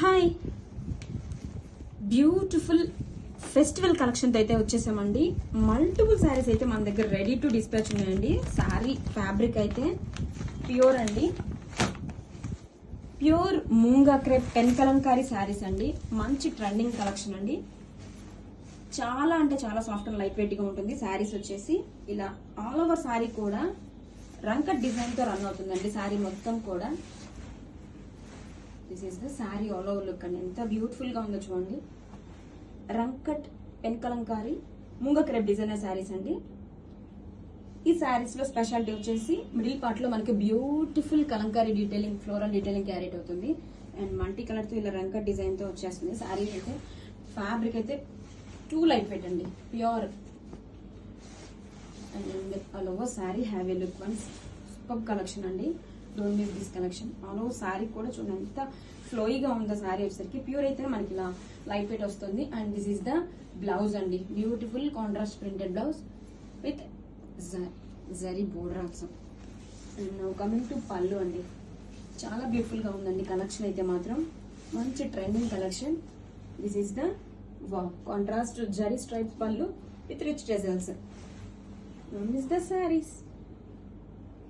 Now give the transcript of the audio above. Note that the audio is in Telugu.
హాయ్, బ్యూటిఫుల్ ఫెస్టివల్ కలెక్షన్ అయితే వచ్చేసామండి. మల్టిపుల్ శారీస్ అయితే మన దగ్గర రెడీ టు డిస్పాచ్ ఉన్నాయండి. శారీ ఫ్యాబ్రిక్ అయితే ప్యూర్ అండి, pure మూంగా crepe pen Kalamkari saris అండి. మంచి ట్రెండింగ్ కలెక్షన్ అండి. చాలా అంటే చాలా సాఫ్ట్ అండ్ లైట్ వెయిట్ గా ఉంటుంది. శారీస్ వచ్చేసి ఇలా ఆల్ ఓవర్ శారీ కూడా రంకట్ డిజైన్ తో రన్ అవుతుందండి. శారీ మొత్తం కూడా this is the sari all over look అండి. ఎంత బ్యూటిఫుల్ గా ఉందో చూడండి. రంకట్ pen Kalamkari మూంగా crepe designer saris అండి. ఈ శారీస్ లో స్పెషాలిటీ వచ్చేసి మిడిల్ పార్ట్ లో మనకి beautiful Kalamkari detailing, floral detailing carrot అవుతుంది. అండ్ మల్టీ కలర్ తో ఇలా రంకట్ డిజైన్ తో వచ్చేస్తుంది. శారీ అయితే ఫ్యాబ్రిక్ అయితే టూ లైట్ వెయిట్ అండి, pure. And all over sari have a look once super collection అండి. Don't miss this collection. All over sari కూడా చూడండి ఎంత ఫ్లోయిగా ఉందో. శారీ వచ్చేసరికి ప్యూర్ అయితే మనకి ఇలా లైట్ వెయిట్ వస్తుంది. And this is the blouse అండి, beautiful contrast printed blouse with zari border also. And coming to pallu అండి, చాలా బ్యూటిఫుల్ గా ఉందండి కలెక్షన్ అయితే మాత్రం. మంచి trending collection. This is the contrast zari stripes pallu with rich tassels. This is the sarees.